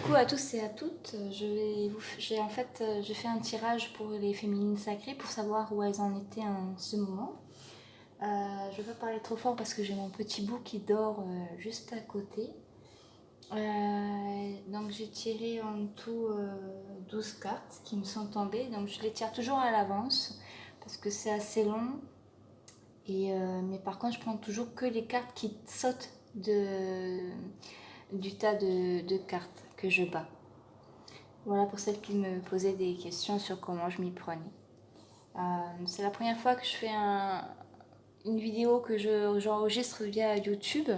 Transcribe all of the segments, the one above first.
Coucou à tous et à toutes, j'ai fait un tirage pour les féminines sacrées pour savoir où elles en étaient en ce moment. Je ne vais pas parler trop fort parce que j'ai mon petit bout qui dort juste à côté. Donc j'ai tiré en tout 12 cartes qui me sont tombées, donc je les tire toujours à l'avance parce que c'est assez long. Mais par contre je prends toujours que les cartes qui sautent du tas de cartes que je bats. Voilà pour celles qui me posaient des questions sur comment je m'y prenais. C'est la première fois que je fais une vidéo que j'enregistre via YouTube.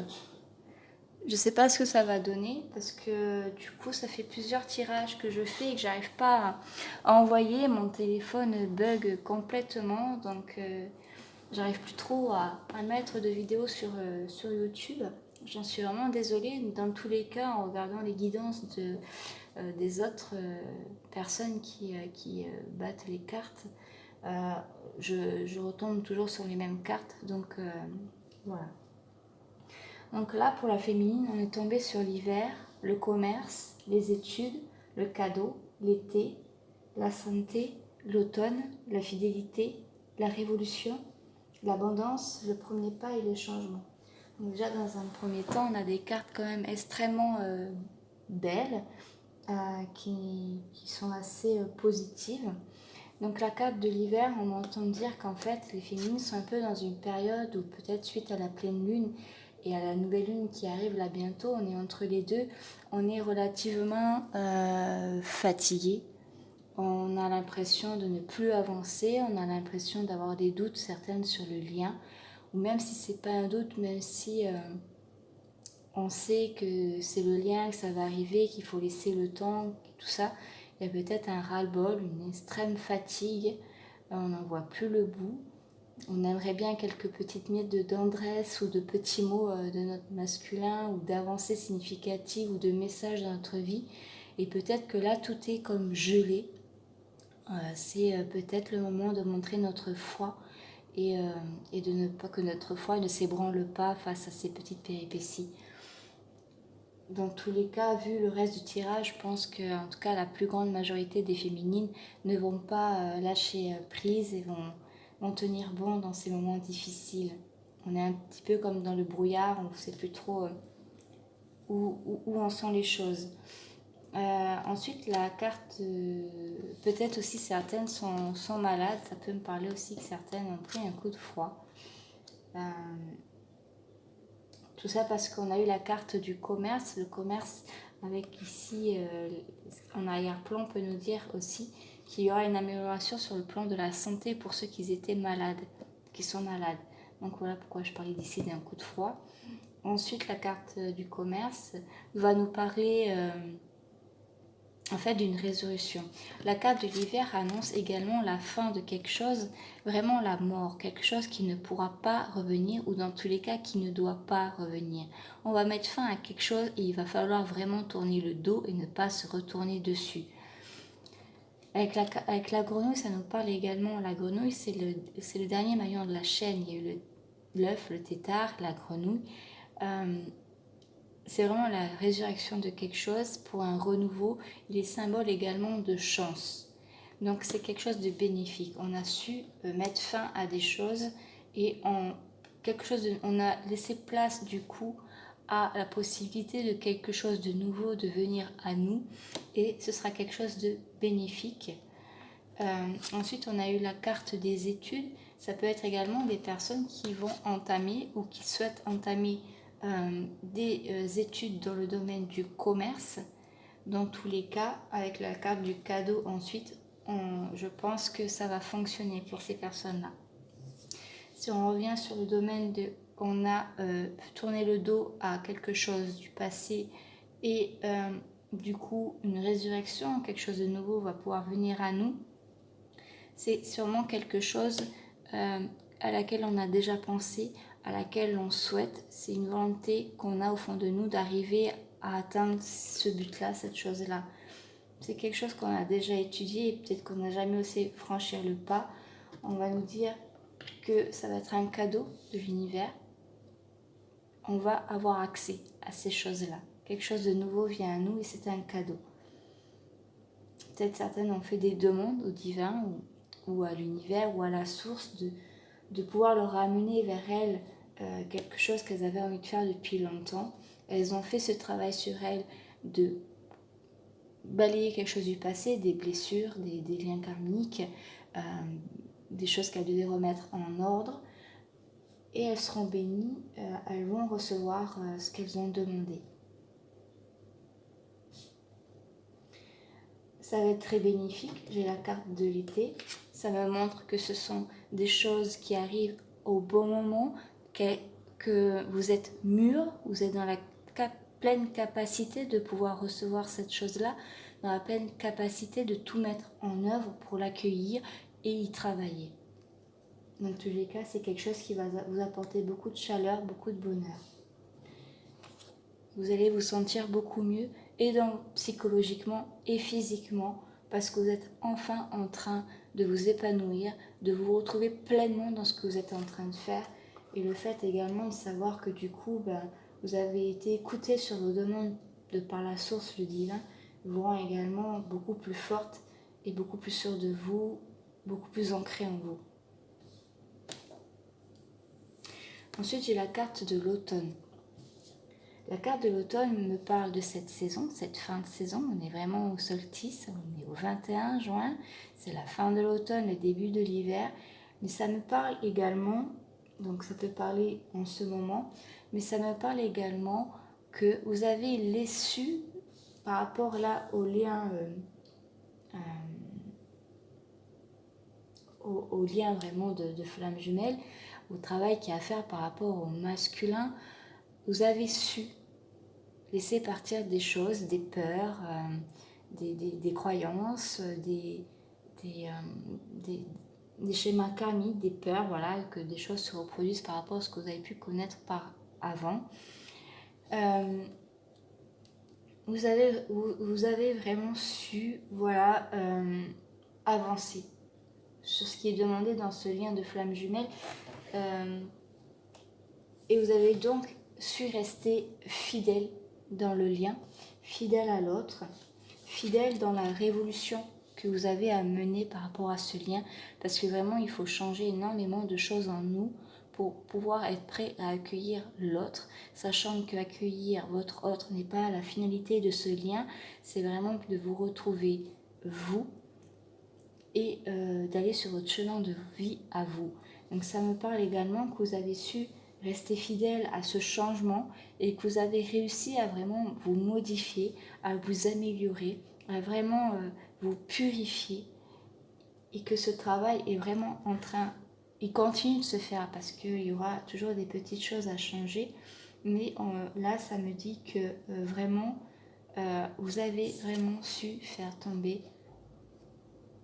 Je sais pas ce que ça va donner parce que du coup ça fait plusieurs tirages que je fais et que j'arrive pas à envoyer. Mon téléphone bug complètement, donc j'arrive plus trop à mettre de vidéos sur YouTube. J'en suis vraiment désolée. Dans tous les cas, en regardant les guidances des autres personnes qui battent les cartes, je retombe toujours sur les mêmes cartes. Donc voilà. Donc là, pour la féminine, on est tombé sur l'hiver, le commerce, les études, le cadeau, l'été, la santé, l'automne, la fidélité, la révolution, l'abondance, le premier pas et le changement. Donc déjà, dans un premier temps, on a des cartes quand même extrêmement belles, qui sont assez positives. Donc la carte de l'hiver, on entend dire qu'en fait, les féminines sont un peu dans une période où peut-être suite à la pleine lune et à la nouvelle lune qui arrive là bientôt, on est entre les deux, on est relativement fatigué. On a l'impression de ne plus avancer, on a l'impression d'avoir des doutes certaines sur le lien, ou même si c'est pas un doute, même si on sait que c'est le lien, que ça va arriver, qu'il faut laisser le temps, tout ça, il y a peut-être un ras-le-bol, une extrême fatigue, on n'en voit plus le bout. On aimerait bien quelques petites miettes de tendresse ou de petits mots de notre masculin ou d'avancées significatives ou de messages dans notre vie. Et peut-être que là, tout est comme gelé. C'est peut-être le moment de montrer notre foi et de ne pas que notre foi ne s'ébranle pas face à ces petites péripéties. Dans tous les cas, vu le reste du tirage, je pense que en tout cas la plus grande majorité des féminines ne vont pas lâcher prise et vont tenir bon dans ces moments difficiles. On est un petit peu comme dans le brouillard, on ne sait plus trop où en sont les choses. Ensuite, la carte, peut-être aussi certaines sont malades, ça peut me parler aussi que certaines ont pris un coup de froid. Tout ça parce qu'on a eu la carte du commerce. Le commerce avec ici, en arrière-plan, on peut nous dire aussi qu'il y aura une amélioration sur le plan de la santé pour ceux qui étaient malades, qui sont malades. Donc voilà pourquoi je parlais d'ici d'un coup de froid. Ensuite, la carte du commerce va nous parler en fait d'une résurrection. La carte de l'hiver annonce également la fin de quelque chose, vraiment la mort, quelque chose qui ne pourra pas revenir ou dans tous les cas qui ne doit pas revenir. On va mettre fin à quelque chose et il va falloir vraiment tourner le dos et ne pas se retourner dessus. Avec la grenouille, ça nous parle également, la grenouille c'est le dernier maillon de la chaîne. Il y a eu l'œuf, le tétard, la grenouille. C'est vraiment la résurrection de quelque chose pour un renouveau. Il est symbole également de chance. Donc c'est quelque chose de bénéfique. On a su mettre fin à des choses et on a laissé place du coup à la possibilité de quelque chose de nouveau de venir à nous et ce sera quelque chose de bénéfique. Ensuite, on a eu la carte des études. Ça peut être également des personnes qui vont entamer ou qui souhaitent entamer des études dans le domaine du commerce. Dans tous les cas, avec la carte du cadeau ensuite, je pense que ça va fonctionner pour ces personnes-là. Si on revient sur le domaine on a tourné le dos à quelque chose du passé et du coup une résurrection, quelque chose de nouveau va pouvoir venir à nous. C'est sûrement quelque chose à laquelle on a déjà pensé, à laquelle on souhaite. C'est une volonté qu'on a au fond de nous d'arriver à atteindre ce but-là, cette chose-là. C'est quelque chose qu'on a déjà étudié et peut-être qu'on n'a jamais osé franchir le pas. On va nous dire que ça va être un cadeau de l'univers. On va avoir accès à ces choses-là. quelque chose de nouveau vient à nous et c'est un cadeau. Peut-être certaines ont fait des demandes au divin ou à l'univers ou à la source de pouvoir leur amener vers elles quelque chose qu'elles avaient envie de faire depuis longtemps. Elles ont fait ce travail sur elles de balayer quelque chose du passé, des blessures, des liens karmiques, des choses qu'elles devaient remettre en ordre. Et elles seront bénies, elles vont recevoir ce qu'elles ont demandé. Ça va être très bénéfique. J'ai la carte de l'été. Ça me montre que ce sont des choses qui arrivent au bon moment, que vous êtes mûr, vous êtes dans la pleine capacité de pouvoir recevoir cette chose-là, dans la pleine capacité de tout mettre en œuvre pour l'accueillir et y travailler. Dans tous les cas, c'est quelque chose qui va vous apporter beaucoup de chaleur, beaucoup de bonheur. Vous allez vous sentir beaucoup mieux, et donc psychologiquement et physiquement, parce que vous êtes enfin en train de vous épanouir, de vous retrouver pleinement dans ce que vous êtes en train de faire. Et le fait également de savoir que du coup, vous avez été écouté sur vos demandes de par la source, le divin, vous rend également beaucoup plus forte et beaucoup plus sûre de vous, beaucoup plus ancrée en vous. Ensuite, j'ai la carte de l'automne. La carte de l'automne me parle de cette saison, cette fin de saison. On est vraiment au solstice, on est au 21 juin. C'est la fin de l'automne, le début de l'hiver. Mais ça me parle également, donc ça peut parler en ce moment, mais ça me parle également que vous avez l'essu par rapport là au lien, au lien vraiment de flamme jumelle, au travail qu'il y a à faire par rapport au masculin. Vous avez su laisser partir des choses, des peurs, des croyances, des schémas karmiques, des peurs, voilà, que des choses se reproduisent par rapport à ce que vous avez pu connaître par avant. Vous avez vraiment su, voilà, avancer sur ce qui est demandé dans ce lien de flamme jumelle. Et vous avez donc su rester fidèle dans le lien, fidèle à l'autre, fidèle dans la révolution que vous avez à mener par rapport à ce lien, parce que vraiment il faut changer énormément de choses en nous pour pouvoir être prêt à accueillir l'autre, sachant que accueillir votre autre n'est pas la finalité de ce lien, c'est vraiment de vous retrouver vous et d'aller sur votre chemin de vie à vous. Donc ça me parle également que vous avez su rester fidèle à ce changement et que vous avez réussi à vraiment vous modifier, à vous améliorer, à vraiment vous purifier, et que ce travail est vraiment en train, il continue de se faire parce qu'il y aura toujours des petites choses à changer, mais là ça me dit que vraiment vous avez vraiment su faire tomber.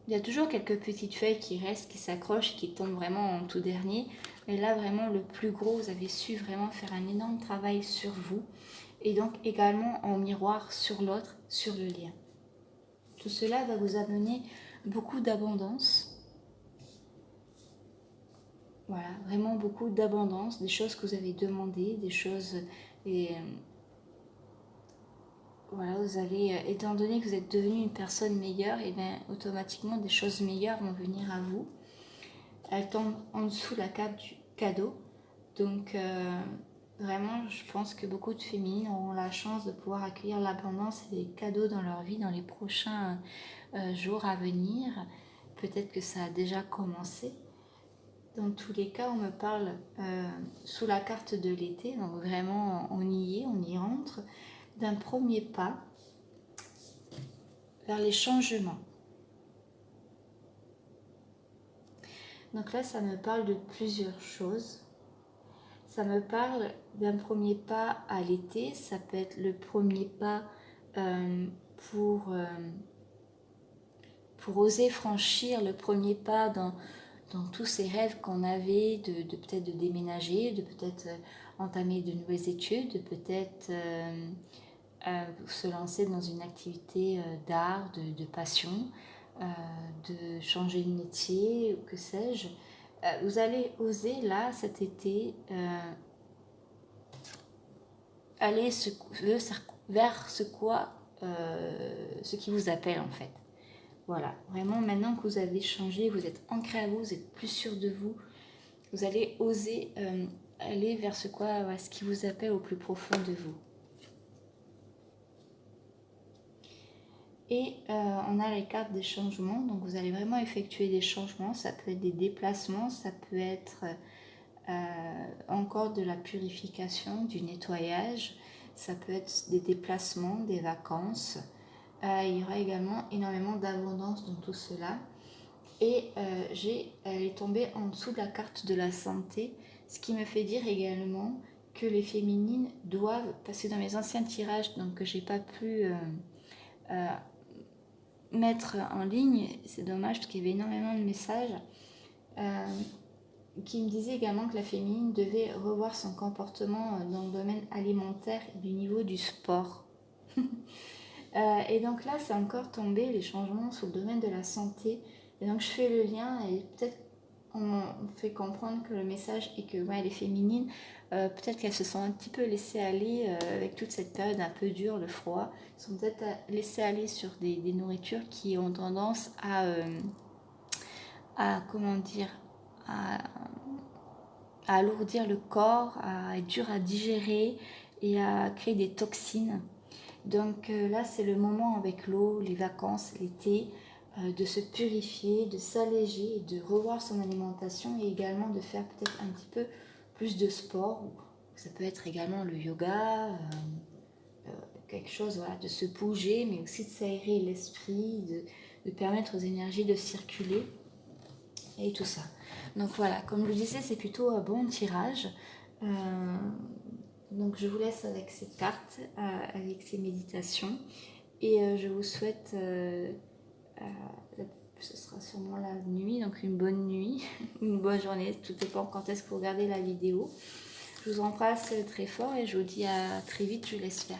Il y a toujours quelques petites feuilles qui restent, qui s'accrochent, qui tombent vraiment en tout dernier. Mais là, vraiment, le plus gros, vous avez su vraiment faire un énorme travail sur vous. Et donc également en miroir sur l'autre, sur le lien. Tout cela va vous amener beaucoup d'abondance. Voilà, vraiment beaucoup d'abondance, des choses que vous avez demandées, des choses... Et voilà, vous allez, étant donné que vous êtes devenu une personne meilleure, et bien automatiquement des choses meilleures vont venir à vous. Elle tombe en dessous la carte du cadeau. Donc vraiment, je pense que beaucoup de féminines auront la chance de pouvoir accueillir l'abondance et les cadeaux dans leur vie dans les prochains jours à venir. Peut-être que ça a déjà commencé. Dans tous les cas, on me parle sous la carte de l'été, donc vraiment on y est, on y rentre, d'un premier pas vers les changements. Donc là, ça me parle de plusieurs choses. Ça me parle d'un premier pas à l'été. Ça peut être le premier pas pour oser franchir le premier pas dans tous ces rêves qu'on avait de peut-être de déménager, de peut-être entamer de nouvelles études, de peut-être se lancer dans une activité d'art, de passion, de changer de métier, ou que sais-je. Vous allez oser là cet été aller vers ce qui vous appelle en fait. Voilà, vraiment maintenant que vous avez changé, vous êtes ancré à vous, vous êtes plus sûr de vous, vous allez oser aller vers ce qui vous appelle au plus profond de vous. Et on a les cartes des changements, donc vous allez vraiment effectuer des changements, ça peut être des déplacements, ça peut être encore de la purification, du nettoyage, ça peut être des déplacements, des vacances. Il y aura également énormément d'abondance dans tout cela. Et elle est tombée en dessous de la carte de la santé, ce qui me fait dire également que les féminines doivent, parce que dans mes anciens tirages, donc que j'ai pas pu mettre en ligne, c'est dommage parce qu'il y avait énormément de messages qui me disaient également que la féminine devait revoir son comportement dans le domaine alimentaire et du niveau du sport. Et donc là, c'est encore tombé, les changements sur le domaine de la santé. Et donc je fais le lien et peut-être on fait comprendre que le message est que les féminines, peut-être qu'elles se sont un petit peu laissées aller avec toute cette période un peu dure, le froid, sont peut-être laissées aller sur des nourritures qui ont tendance à comment dire, à alourdir le corps, à être dur à digérer et à créer des toxines. Donc là, c'est le moment avec l'eau, les vacances, l'été, de se purifier, de s'alléger, de revoir son alimentation et également de faire peut-être un petit peu plus de sport. Ça peut être également le yoga, quelque chose, voilà, de se bouger, mais aussi de s'aérer l'esprit, de permettre aux énergies de circuler et tout ça. Donc voilà, comme je le disais, c'est plutôt un bon tirage. Donc je vous laisse avec ces cartes, avec ces méditations. Et je vous souhaite, ce sera sûrement la nuit, donc une bonne nuit, une bonne journée, tout dépend quand est-ce que vous regardez la vidéo. Je vous embrasse très fort et je vous dis à très vite, je l'espère.